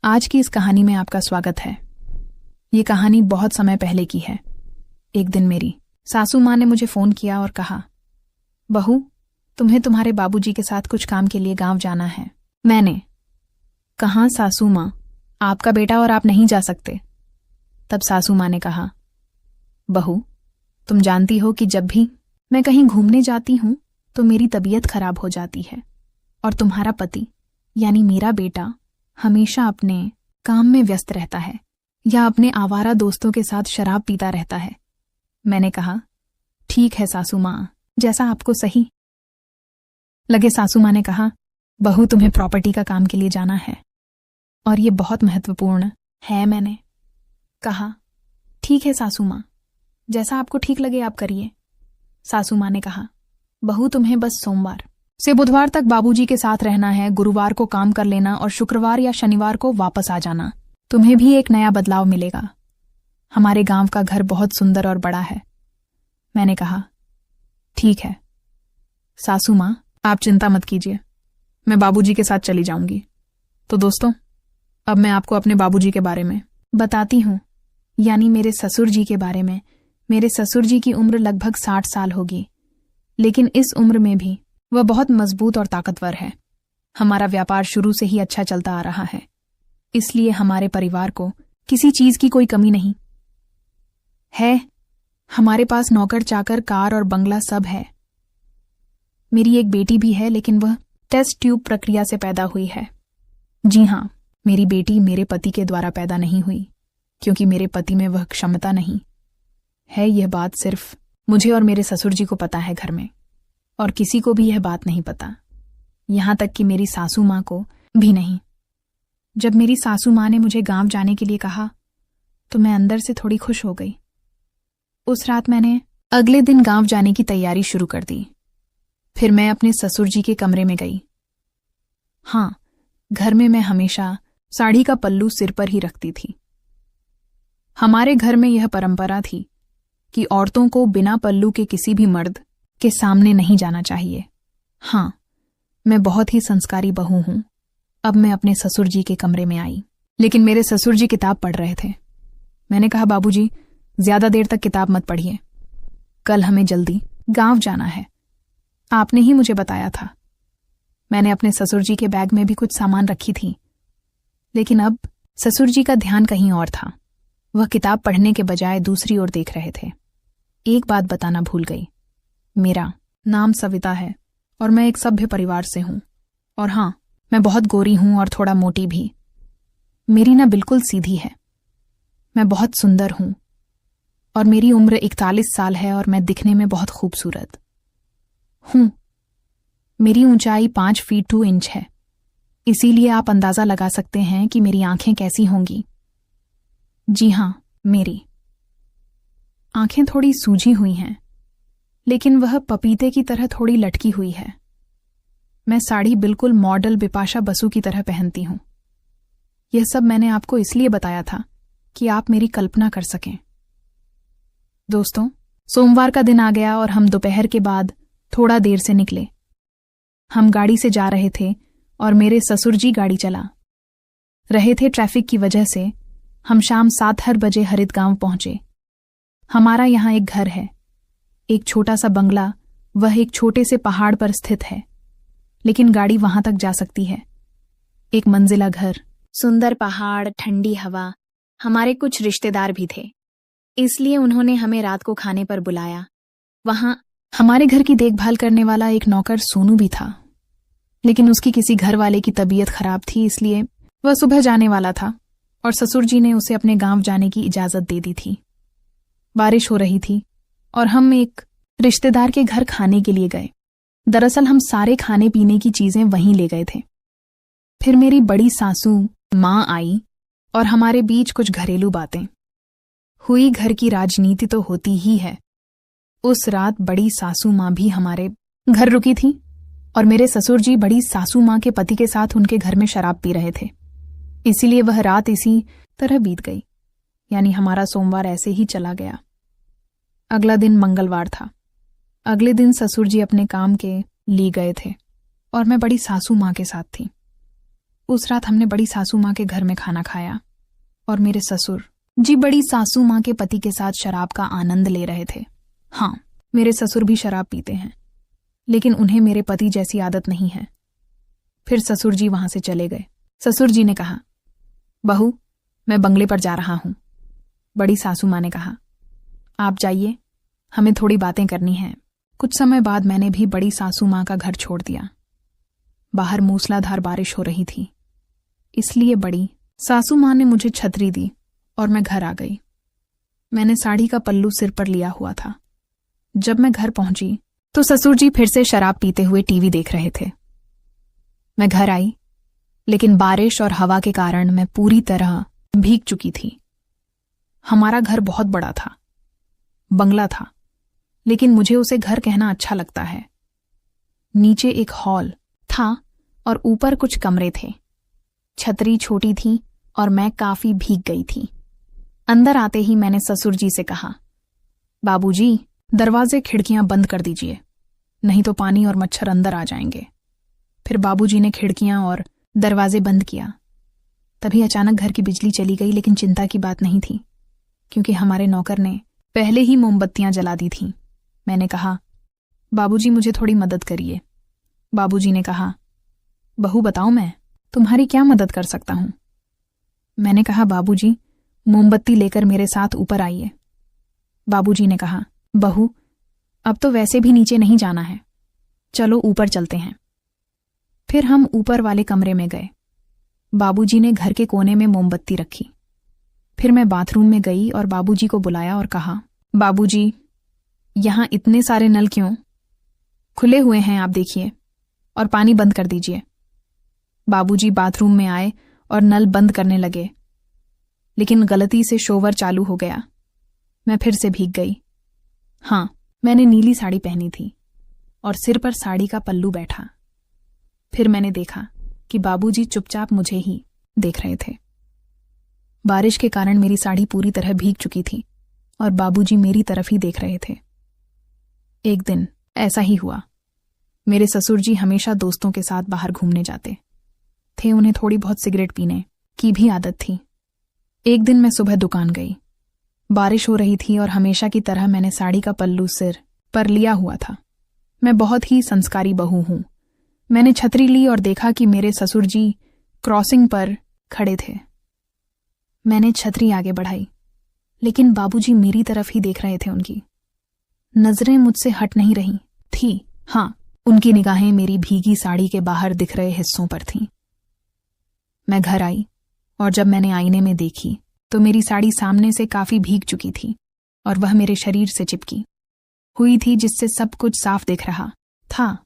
आज की इस कहानी में आपका स्वागत है। ये कहानी बहुत समय पहले की है। एक दिन मेरी सासू माँ ने मुझे फोन किया और कहा, बहू, तुम्हें तुम्हारे बाबूजी के साथ कुछ काम के लिए गांव जाना है। मैंने कहा, सासू माँ, आपका बेटा और आप नहीं जा सकते। तब सासू माँ ने कहा, बहू, तुम जानती हो कि जब भी मैं कहीं घूमने जाती हूं तो मेरी तबीयत खराब हो जाती है और तुम्हारा पति यानी मेरा बेटा हमेशा अपने काम में व्यस्त रहता है या अपने आवारा दोस्तों के साथ शराब पीता रहता है। मैंने कहा, ठीक है सासू माँ, जैसा आपको सही लगे। सासू माँ ने कहा, बहू, तुम्हें प्रॉपर्टी का काम के लिए जाना है और ये बहुत महत्वपूर्ण है। मैंने कहा, ठीक है सासू माँ, जैसा आपको ठीक लगे आप करिए। सासू माँ ने कहा, बहू, तुम्हें बस सोमवार से बुधवार तक बाबूजी के साथ रहना है, गुरुवार को काम कर लेना और शुक्रवार या शनिवार को वापस आ जाना। तुम्हें भी एक नया बदलाव मिलेगा। हमारे गांव का घर बहुत सुंदर और बड़ा है। मैंने कहा, ठीक है सासू माँ, आप चिंता मत कीजिए, मैं बाबूजी के साथ चली जाऊंगी। तो दोस्तों, अब मैं आपको अपने बाबूजी के बारे में बताती हूँ, यानी मेरे ससुर जी के बारे में। मेरे ससुर जी की उम्र लगभग 60 साल होगी, लेकिन इस उम्र में भी वह बहुत मजबूत और ताकतवर है। हमारा व्यापार शुरू से ही अच्छा चलता आ रहा है, इसलिए हमारे परिवार को किसी चीज की कोई कमी नहीं है। हमारे पास नौकर चाकर, कार और बंगला सब है। मेरी एक बेटी भी है, लेकिन वह टेस्ट ट्यूब प्रक्रिया से पैदा हुई है। जी हाँ, मेरी बेटी मेरे पति के द्वारा पैदा नहीं हुई, क्योंकि मेरे पति में वह क्षमता नहीं है। यह बात सिर्फ मुझे और मेरे ससुर जी को पता है घर में, और किसी को भी यह बात नहीं पता, यहां तक कि मेरी सासू माँ को भी नहीं। जब मेरी सासू माँ ने मुझे गांव जाने के लिए कहा तो मैं अंदर से थोड़ी खुश हो गई। उस रात मैंने अगले दिन गांव जाने की तैयारी शुरू कर दी। फिर मैं अपने ससुर जी के कमरे में गई। हाँ, घर में मैं हमेशा साड़ी का पल्लू सिर पर ही रखती थी। हमारे घर में यह परंपरा थी कि औरतों को बिना पल्लू के किसी भी मर्द के सामने नहीं जाना चाहिए। हाँ, मैं बहुत ही संस्कारी बहू हूं। अब मैं अपने ससुर जी के कमरे में आई, लेकिन मेरे ससुर जी किताब पढ़ रहे थे। मैंने कहा, बाबूजी, ज्यादा देर तक किताब मत पढ़िए, कल हमें जल्दी गांव जाना है। आपने ही मुझे बताया था। मैंने अपने ससुर जी के बैग में भी कुछ सामान रखी थी, लेकिन अब ससुर जी का ध्यान कहीं और था। वह किताब पढ़ने के बजाय दूसरी ओर देख रहे थे। एक बात बताना भूल गई, मेरा नाम सविता है और मैं एक सभ्य परिवार से हूं। और हाँ, मैं बहुत गोरी हूं और थोड़ा मोटी भी। मेरी ना बिल्कुल सीधी है। मैं बहुत सुंदर हूं और मेरी उम्र 41 साल है और मैं दिखने में बहुत खूबसूरत हूं। मेरी ऊंचाई 5 फीट 2 इंच है, इसीलिए आप अंदाजा लगा सकते हैं कि मेरी आंखें कैसी होंगी। जी हाँ, मेरी आंखें थोड़ी सूजी हुई हैं, लेकिन वह पपीते की तरह थोड़ी लटकी हुई है। मैं साड़ी बिल्कुल मॉडल बिपाशा बसु की तरह पहनती हूं। यह सब मैंने आपको इसलिए बताया था कि आप मेरी कल्पना कर सकें। दोस्तों, सोमवार का दिन आ गया और हम दोपहर के बाद थोड़ा देर से निकले। हम गाड़ी से जा रहे थे और मेरे ससुर जी गाड़ी चला रहे थे। ट्रैफिक की वजह से हम शाम 7 बजे हरितगांव पहुंचे। हमारा यहाँ एक घर है, एक छोटा सा बंगला। वह एक छोटे से पहाड़ पर स्थित है, लेकिन गाड़ी वहां तक जा सकती है। एक मंजिला घर, सुंदर पहाड़, ठंडी हवा। हमारे कुछ रिश्तेदार भी थे, इसलिए उन्होंने हमें रात को खाने पर बुलाया। वहां हमारे घर की देखभाल करने वाला एक नौकर सोनू भी था, लेकिन उसकी किसी घर वाले की तबीयत खराब थी, इसलिए वह सुबह जाने वाला था और ससुर जी ने उसे अपने गांव जाने की इजाजत दे दी थी। बारिश हो रही थी और हम एक रिश्तेदार के घर खाने के लिए गए। दरअसल हम सारे खाने पीने की चीजें वहीं ले गए थे। फिर मेरी बड़ी सासू माँ आई और हमारे बीच कुछ घरेलू बातें हुई। घर की राजनीति तो होती ही है। उस रात बड़ी सासू माँ भी हमारे घर रुकी थी और मेरे ससुर जी बड़ी सासू माँ के पति के साथ उनके घर में शराब पी रहे थे, इसीलिए वह रात इसी तरह बीत गई। यानी हमारा सोमवार ऐसे ही चला गया। अगला दिन मंगलवार था। अगले दिन ससुर जी अपने काम के लिए गए थे और मैं बड़ी सासू माँ के साथ थी। उस रात हमने बड़ी सासू माँ के घर में खाना खाया और मेरे ससुर जी बड़ी सासू माँ के पति के साथ शराब का आनंद ले रहे थे। हाँ, मेरे ससुर भी शराब पीते हैं, लेकिन उन्हें मेरे पति जैसी आदत नहीं है। फिर ससुर जी वहां से चले गए। ससुर जी ने कहा, बहू मैं बंगले पर जा रहा हूं। बड़ी सासू माँ ने कहा, आप जाइए, हमें थोड़ी बातें करनी हैं। कुछ समय बाद मैंने भी बड़ी सासू माँ का घर छोड़ दिया। बाहर मूसलाधार बारिश हो रही थी, इसलिए बड़ी सासू माँ ने मुझे छतरी दी और मैं घर आ गई। मैंने साड़ी का पल्लू सिर पर लिया हुआ था। जब मैं घर पहुंची तो ससुर जी फिर से शराब पीते हुए टीवी देख रहे थे। मैं घर आई, लेकिन बारिश और हवा के कारण मैं पूरी तरह भीग चुकी थी। हमारा घर बहुत बड़ा था, बंगला था, लेकिन मुझे उसे घर कहना अच्छा लगता है। नीचे एक हॉल था और ऊपर कुछ कमरे थे। छतरी छोटी थी और मैं काफी भीग गई थी। अंदर आते ही मैंने ससुर जी से कहा, बाबूजी दरवाजे खिड़कियां बंद कर दीजिए, नहीं तो पानी और मच्छर अंदर आ जाएंगे। फिर बाबूजी ने खिड़कियां और दरवाजे बंद किया। तभी अचानक घर की बिजली चली गई, लेकिन चिंता की बात नहीं थी, क्योंकि हमारे नौकर ने पहले ही मोमबत्तियां जला दी थीं। मैंने कहा, बाबूजी मुझे थोड़ी मदद करिए। बाबूजी ने कहा, बहू बताओ मैं तुम्हारी क्या मदद कर सकता हूं। मैंने कहा, बाबूजी मोमबत्ती लेकर मेरे साथ ऊपर आइए। बाबूजी ने कहा, बहू अब तो वैसे भी नीचे नहीं जाना है, चलो ऊपर चलते हैं। फिर हम ऊपर वाले कमरे में गए। बाबूजी ने घर के कोने में मोमबत्ती रखी। फिर मैं बाथरूम में गई और बाबूजी को बुलाया और कहा, बाबूजी यहां इतने सारे नल क्यों खुले हुए हैं, आप देखिए, और पानी बंद कर दीजिए। बाबूजी बाथरूम में आए और नल बंद करने लगे, लेकिन गलती से शोवर चालू हो गया। मैं फिर से भीग गई। हाँ, मैंने नीली साड़ी पहनी थी और सिर पर साड़ी का पल्लू बैठा। फिर मैंने देखा कि बाबूजी चुपचाप मुझे ही देख रहे थे। बारिश के कारण मेरी साड़ी पूरी तरह भीग चुकी थी और बाबूजी मेरी तरफ ही देख रहे थे। एक दिन ऐसा ही हुआ। मेरे ससुर जी हमेशा दोस्तों के साथ बाहर घूमने जाते थे। उन्हें थोड़ी बहुत सिगरेट पीने की भी आदत थी। एक दिन मैं सुबह दुकान गई। बारिश हो रही थी और हमेशा की तरह मैंने साड़ी का पल्लू सिर पर लिया हुआ था। मैं बहुत ही संस्कारी बहू हूं। मैंने छतरी ली और देखा कि मेरे ससुर जी क्रॉसिंग पर खड़े थे। मैंने छतरी आगे बढ़ाई, लेकिन बाबूजी मेरी तरफ ही देख रहे थे। उनकी नजरें मुझसे हट नहीं रही थी। हाँ, उनकी निगाहें मेरी भीगी साड़ी के बाहर दिख रहे हिस्सों पर थीं। मैं घर आई और जब मैंने आईने में देखी तो मेरी साड़ी सामने से काफी भीग चुकी थी और वह मेरे शरीर से चिपकी हुई थी, जिससे सब कुछ साफ दिख रहा था।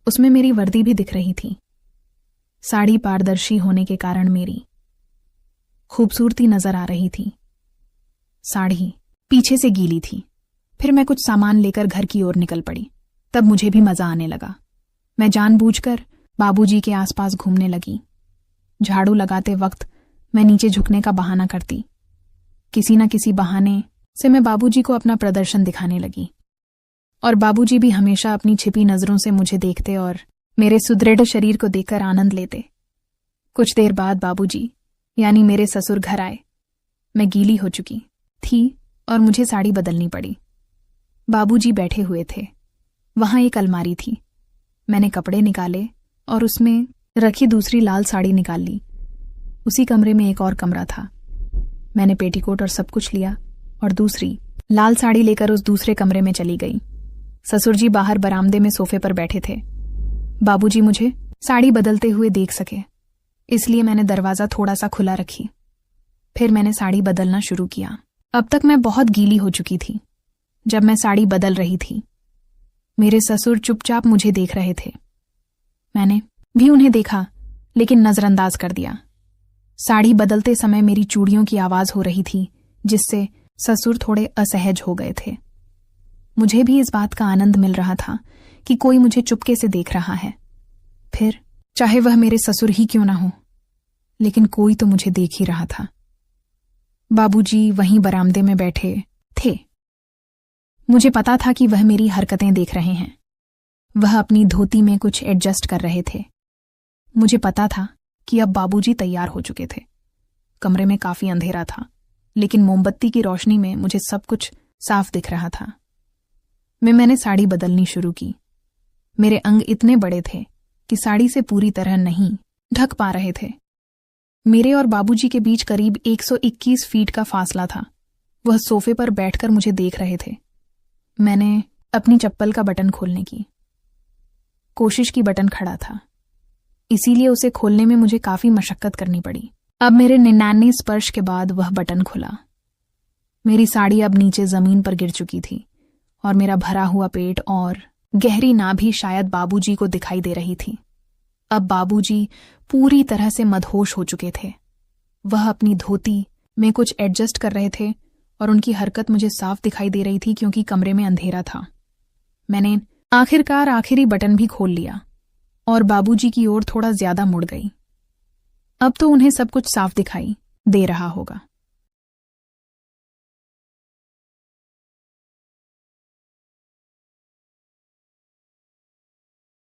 उसमें मेरी वर्दी भी दिख रही थी। साड़ी पारदर्शी होने के कारण मेरी खूबसूरती नजर आ रही थी। साड़ी पीछे से गीली थी। फिर मैं कुछ सामान लेकर घर की ओर निकल पड़ी। तब मुझे भी मजा आने लगा। मैं जानबूझकर बाबूजी के आसपास घूमने लगी। झाड़ू लगाते वक्त मैं नीचे झुकने का बहाना करती। किसी न किसी बहाने से मैं बाबूजी को अपना प्रदर्शन दिखाने लगी और बाबूजी भी हमेशा अपनी छिपी नजरों से मुझे देखते और मेरे सुदृढ़ शरीर को देखकर आनंद लेते। कुछ देर बाद बाबूजी यानी मेरे ससुर घर आए। मैं गीली हो चुकी थी और मुझे साड़ी बदलनी पड़ी। बाबूजी बैठे हुए थे। वहां एक अलमारी थी। मैंने कपड़े निकाले और उसमें रखी दूसरी लाल साड़ी निकाल ली। उसी कमरे में एक और कमरा था। मैंने पेटीकोट और सब कुछ लिया और दूसरी लाल साड़ी लेकर उस दूसरे कमरे में चली गई। ससुर जी बाहर बरामदे में सोफे पर बैठे थे। बाबूजी मुझे साड़ी बदलते हुए देख सके, इसलिए मैंने दरवाजा थोड़ा सा खुला रखी। फिर मैंने साड़ी बदलना शुरू किया। अब तक मैं बहुत गीली हो चुकी थी। जब मैं साड़ी बदल रही थी, मेरे ससुर चुपचाप मुझे देख रहे थे। मैंने भी उन्हें देखा, लेकिन नजरअंदाज कर दिया। साड़ी बदलते समय मेरी चूड़ियों की आवाज हो रही थी, जिससे ससुर थोड़े असहज हो गए थे। मुझे भी इस बात का आनंद मिल रहा था कि कोई मुझे चुपके से देख रहा है। फिर चाहे वह मेरे ससुर ही क्यों ना हो, लेकिन कोई तो मुझे देख ही रहा था। बाबूजी वहीं बरामदे में बैठे थे। मुझे पता था कि वह मेरी हरकतें देख रहे हैं। वह अपनी धोती में कुछ एडजस्ट कर रहे थे। मुझे पता था कि अब बाबूजी तैयार हो चुके थे। कमरे में काफी अंधेरा था, लेकिन मोमबत्ती की रोशनी में मुझे सब कुछ साफ दिख रहा था। मैंने साड़ी बदलनी शुरू की। मेरे अंग इतने बड़े थे कि साड़ी से पूरी तरह नहीं ढक पा रहे थे। मेरे और बाबूजी के बीच करीब 121 फीट का फासला था। वह सोफे पर बैठकर मुझे देख रहे थे। मैंने अपनी चप्पल का बटन खोलने की कोशिश की। बटन खड़ा था, इसीलिए उसे खोलने में मुझे काफी मशक्कत करनी पड़ी। अब मेरे 99 स्पर्श के बाद वह बटन खुला। मेरी साड़ी अब नीचे जमीन पर गिर चुकी थी और मेरा भरा हुआ पेट और गहरी नाभि शायद बाबूजी को दिखाई दे रही थी। अब बाबूजी पूरी तरह से मदहोश हो चुके थे। वह अपनी धोती में कुछ एडजस्ट कर रहे थे और उनकी हरकत मुझे साफ दिखाई दे रही थी क्योंकि कमरे में अंधेरा था। मैंने आखिरकार आखिरी बटन भी खोल लिया और बाबूजी की ओर थोड़ा ज्यादा मुड़ गई। अब तो उन्हें सब कुछ साफ दिखाई दे रहा होगा।